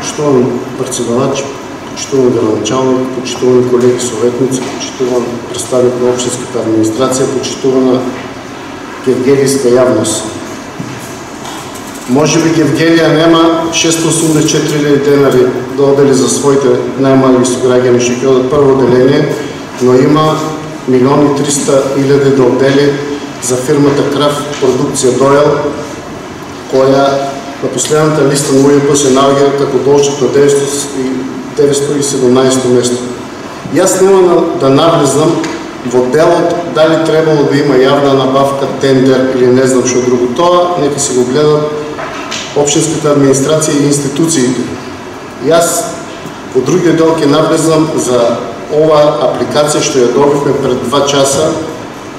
почитуван председател, почитуван градоначалник, почитувани колеги съветници, почитуван представител на общинската администрация, почитувана гевгелийска явност. Може би Гевгелия няма 684 денари да отдели за своите най-мали сограждани, ще ходят първо отделение, но има 1 300 000 да отдели за фирмата Крав продукция Дойл, koja на последната листа на УЕБ се налага като должност на 917 место. И аз няма да навлизам в делот дали трябвало да има явна набавка, тендер или не знам що друго. Това нека си го гледат общинската администрация и институциите. И аз по другия дел ке навлизам за ова апликация, що я добихме пред 2 часа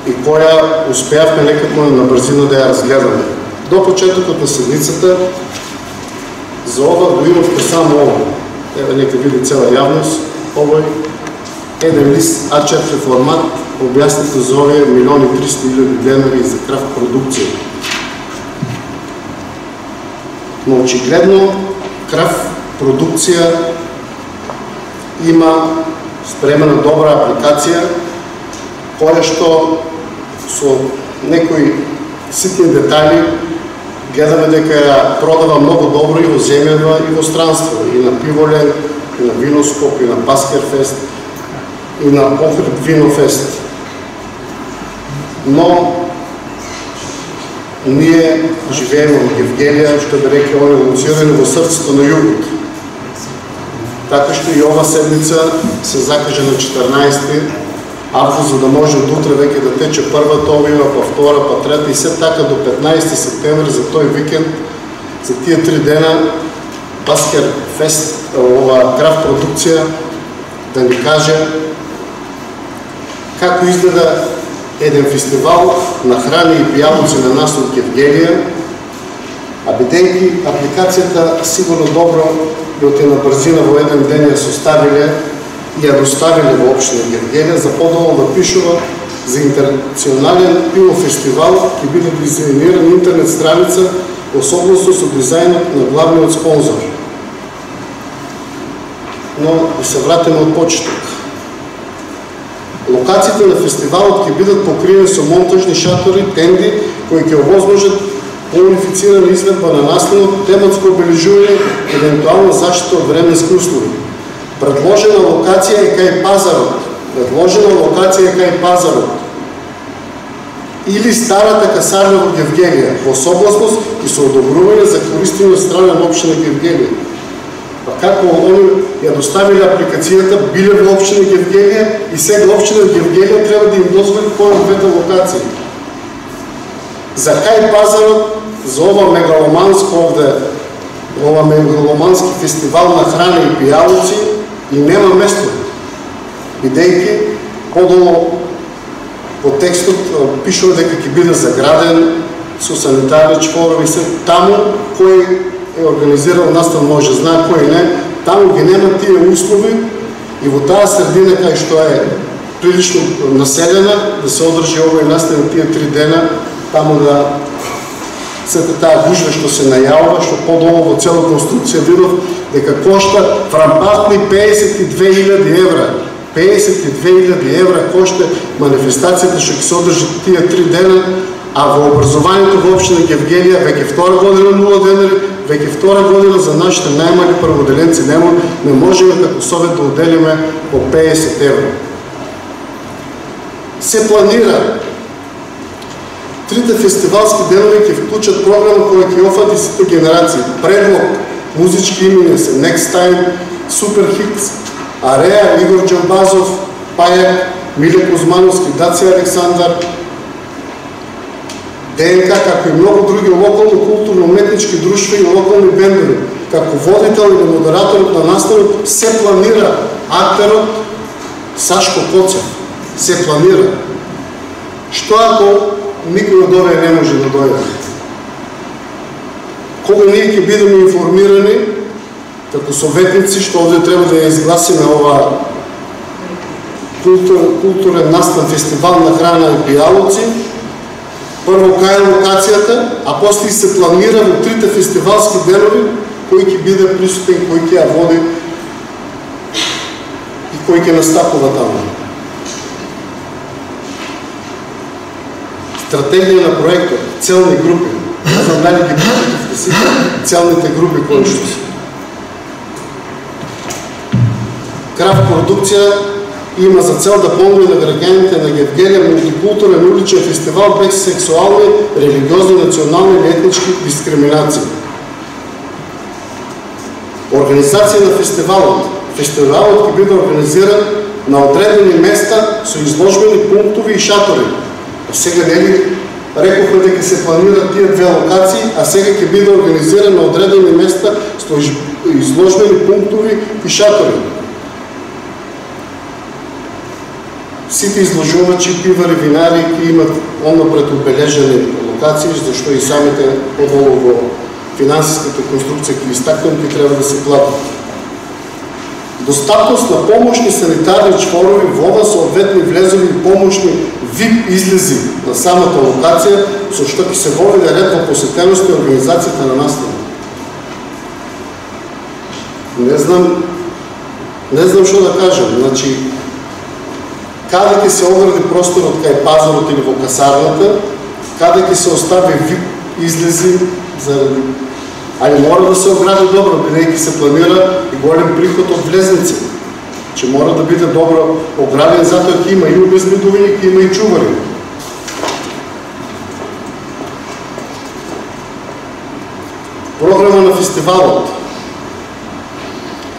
и коя успяхме леко на бързина да я разгледаме. До почетокът на седмицата за ова доимахме само ова. Ева нека види цяла явност. Ова е един лист А4 формат, обясните за овие 1 300 000 денари за Крав продукция. Но очигледно Крав продукция има спремена добра апликация, која што со некои ситни детали гледаме дека ја продава много добро и во земјава и во странство, и на Пиволен, и на Виноскоп, и на Паскерфест, и на Охрид Винофест. Но ние живееме в Гевгелија, што би реке они лоцирани во срцето на југот. Така што и ова седмица се закаже на 14 август, за да може от утре веќе да тече първата овива, па втора, па трета и все така до 15 септември за този викенд, за тия 3 дена Паскер Фест, ова Крав продукция, да ни каже како изгледа един фестивал на храни и пијалници на нас от Гевгелија, а бидејќи апликацијата сигурно добро да те на брзина во еден ден ја составиле и ја доставиле во општина Гевгелија, за подолу да пишува за интернационален пивофестивал ќе биде дизајниран интернет страница особено со дизајнот на главниот спонзор. Но да се вратиме од почеток. Локациите на фестивалот ќе бидат покриени со монтажни шатори, тенди, кои ќе овозможат унифицирана изvedба на настанот, тематско обележување, евентуална заштита од временски услови. Предложена локација е кај пазарот. Или старата касарна во Гевгелија, во согласност и со одобрување за користење од страна на општина Гевгелија. Па како они ја доставиле апликацијата, биле во општина Гевгелија и сега општина Гевгелија треба да им дозволи која од двете локации. За кај пазарот, за ова мегаломански фестивал на храна и пијалници и нема место, бидејќи подолу по текстот пишува дека ќе биде заграден со санитарни чворови, таму кој е организирал настан може знае, кој не, таму ги нема тие услови и во таа средина кај што е прилично населена да се одржи овој настан тие 3 дена, таму да сета таа гужва што се најавува, што подолу во цела конструкција видов дека кошта фрампатни 52.000 евра. 52.000 евра кошта манифестацијата што ќе се одржи тие 3 дена, а во образованието во општина Гевгелија веќе 2 година 0 денари, веќе 2 година за нашите најмали прводеленци не можеме како совет да отделиме по 50 евра. Се планира трите фестивалски денови ќе вклучат програма која ќе офати сите генерации. Предлог, музички имиња се Next Time, Super Hits, Ареа, Игор Джамбазов, Пајак, Миле Кузмановски, Даци Александар, ДНК, како и многу други локално-културно-уметнички друштва и локални бендови. Како водител или модераторот на настанот се планира актерот Сашко Коцев. Се планира. Што ако никој од овие не може да дојде? Кога ние ќе бидеме информирани како советници, што овде треба да ја изгласиме ова културен настан фестивал на храна и пијалници, прво кај локацијата, а после се планира во трите фестивалски денови кој ќе биде присутен, кој ќе ја води и кој ќе настапува таму. Стратегија на проектот, целни групи. Не знам дали ги присутите сите целните групи кои што се. Крафт продукција има за цел да помогне на граѓаните на Гевгелија мултикултурен уличен фестивал без сексуални, религиозни, национални или етнички дискриминации. Организација на фестивалот. Фестивалот ќе биде организиран на одредени места со изложбени пунктови и шатори. Сега нели рекохме дека се планират тие две локации, а сега ќе биде организиран на одредени места со изложбени пунктови и шатори. Сите изложувачи, пивари, винари ќе имат онапред одбележени локации, зашто и самите подолу во финансиската конструкција ќе истакнем, ќе треба да се платат. Достапност на помошни санитарни чворови, вода, соодветни влезови и помошни VIP излези на самата локација, со што ќе се води ред во посетеност и организацијата на настава. Не знам што да кажам. Значи, каде ќе се огради просторот кај пазарот или во касарната, каде ќе се остави VIP излези заради... Али мора да се огради добро, бидејќи се планира и голем приход од влезници. Че мора да биде добро ограден, затоа ќе има и обезбедување, ќе има и чувари. Програма на фестивалот.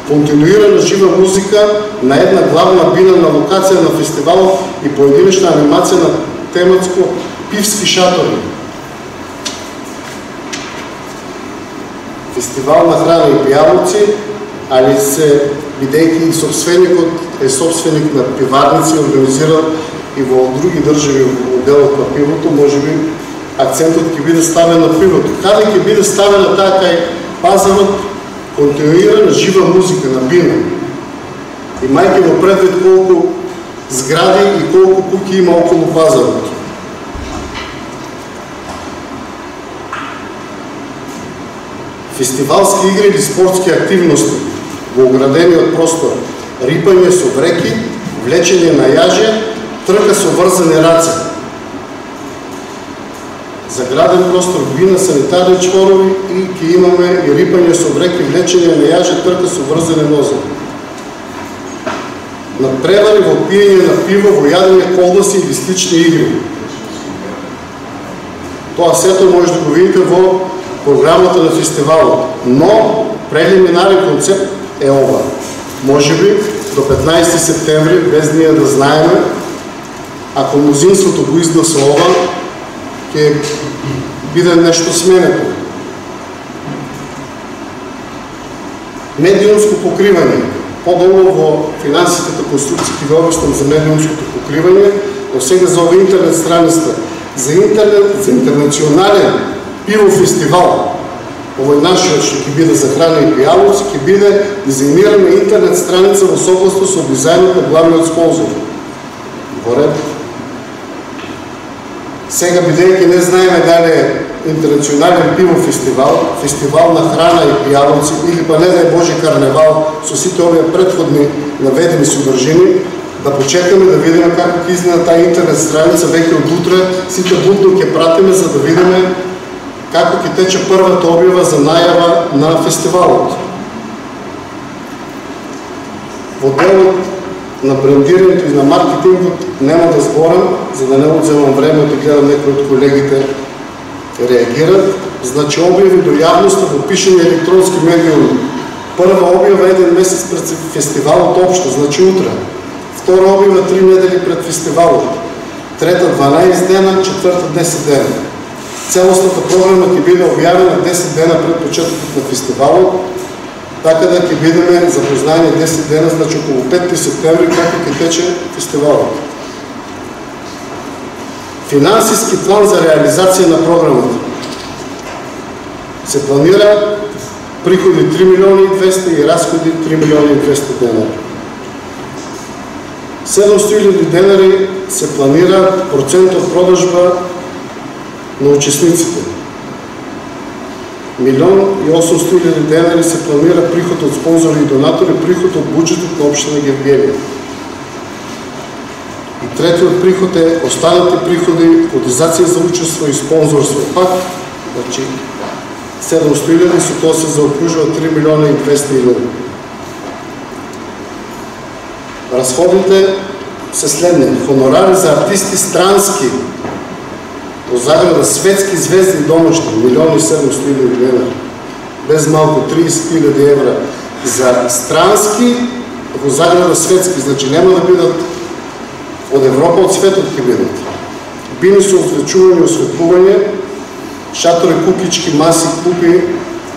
Континуирана жива музика на една главна бинарна локација на фестивалот и поединечна анимација на тематско пивски шатори. Фестивал на храна и пијалци, али се, бидејќи собственикот е собственик на пиварници, организиран и во други држави во делот на пивото, може би акцентот ќе биде ставен на пивото. Каде ќе биде ставена таа кај пазарот, континуирана жива музика на бина. Имајќи во предвид колку згради и колку куќи има околу пазарот. Фестивалски игри или спортски активности во оградениот простор, рипање со вреки, влечење на јаже, трка со врзани раце. Заграден простор, бина, санитарни чворови и ќе имаме и рипање со вреки, влечење на јаже, трка со врзани нозе. Надпревари во пиење на пиво, во јадење колбаси или слични игри. Тоа сето може да го видите во програмата на фестивалот, но прелиминарен концепт е ова. Може би до 15 септември, без ние да знаеме, ако мнозинството го изгласа ова, ќе биде нешто сменето. Медиумско покривање. По-долу во финансиската конструкција ќе ви објаснам за медиумското покривање, но сега за ова интернет страница. За интернационален пивофестивал, овој нашиот што ќе биде за храна и пијалци, ќе биде дизајнирана интернет страница во согласност со дизајнот на главниот спонзор. Во ред. Сега, бидејќи не знаеме дали е интернационален пивофестивал, фестивал на храна и пијалци или па не дај Боже карневал со сите овие претходни наведени содржини, да почекаме да видиме како ќе изгледа таа интернет страница веќе од утре, сите будно ќе пратиме за да видиме како ќе тече првата објава за најава на фестивалот. Во делот на брендирањето и на маркетингот нема да зборам, за да не одземам време да гледам некои од колегите реагират. Значи објави до јавноста во пишани електронски медиуми. Прва објава еден месец пред фестивалот општо, значи утре. Втора објава 3 недели пред фестивалот. Трета 12 дена, четврта 10 дена. Целостната програма ќе биде објавена 10 дена пред почетокот на фестивалот, така да ќе бидеме запознаени 10 дена, значи околу 5 септември, како ќе тече фестивалот. Финансиски план за реализација на програмата. Се планира приходи 3 милиони и 200 и разходи 3 милиони и 200 денари. 700.000 денари се планира процент од продажба на учесниците. 1,8 милиона денари се планира приход от спонзори и донатори, приход от бюджетът на община Гевгелия. И третият приход е останалите приходи, котизация за учество и спонсорство. Пак, значи 700 000, с това се заокружва 3 милиона и 200 000. Разходите са следни. Хонорари за артисти странски, по заграда светски звезди домашни, 1,7 милиона, без малко 30 000 евро. За странски, по заграда светски, значи няма да бидат от Европа, от светът ќе бидат. Бини са осветчувани, осветлуване, шатори, кукички, маси, купи,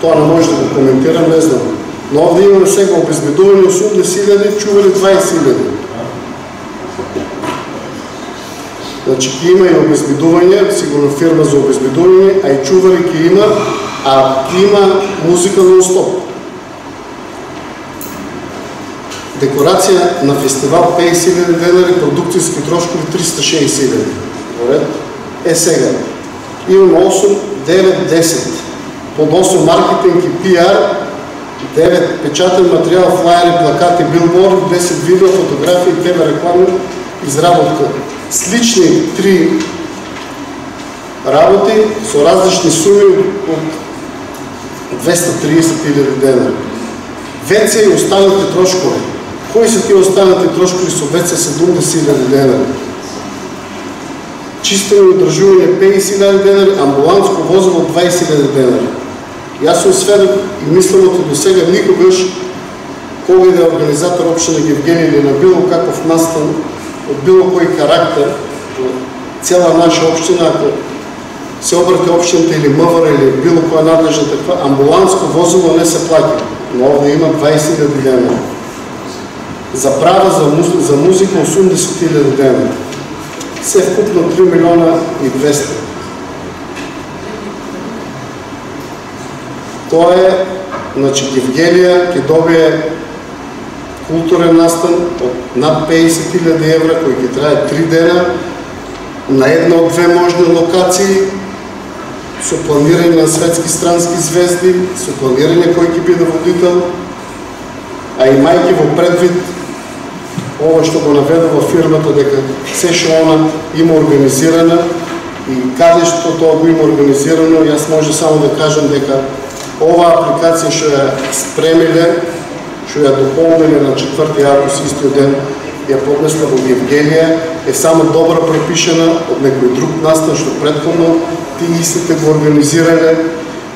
това не може да го коментирам, не знам. Но овде имаме сега обезбедувани 80 000, чували 20 000. Значи ки има и обезбедуване, сигурно фирма за обезбедуване, а и чувари ки има, а ки има музика нон-стоп. Декорация на фестивал 50 000 денари, продукcijски трошкови 360 000. Е сега. Имаме 8, 9, 10. Под 8 маркетинг и пиар, 9 печатен материал, флайери, плакати, билборди, 10 видео, фотографии, ТВ реклами, изработка. С лични 3 работи с различни суми от 230 000 денари. ВЦ и останалите трошкове. Кои са тия останалите трошкови с ВЦ 70 000 денари? Чистене и удържуване 50 000 денари, амбуланско возило 20 000 денари. И аз съм сведок и мисленото до сега никогаш кой да е организатор община Гевгелия или на било какъв настан, от било кой характер, цяла наша община, ако се обрати общината или Мъвъра или било кой надлежна таква, амбуланско возило не се плати, но да има 20 000 денари. За права за музика 80 000 денари. Все вкупно 3 милиона и 200. Това е, значи Гевгелия ќе добие културен настан от над 50 000 евро, кои ќе трае 3 дена, на една от 2 можни локации, со планирање на светски странски звезди, со планирање кој ќе биде водител, а имајќи во предвид ова што го наведа во фирмата, дека се што она има организирана и каде што тоа го има организирано, јас може само да кажам дека ова апликација што ја спремиле, што ја дополниле на 4 август истиот ден, ја поднесла во Гевгелија, е само добро препишена од некој друг настан што претходно тие истите го организирале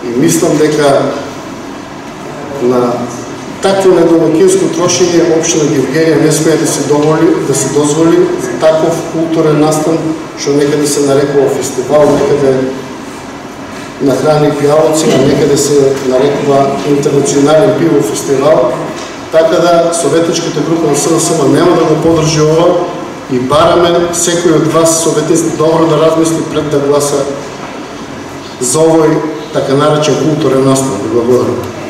и мислам дека на такво недомакинско трошење општина Гевгелија не смее да се дозволи за таков културен настан што некаде се нарекува фестивал, некаде на храни и пијалци, а некаде се нарекува интернационален пиво фестивал. Така да советничката група на СДСМ нема да го подржи ова и бараме секој од вас советници добро да размисли пред да гласа за овој така наречен културен настан. Благодарам.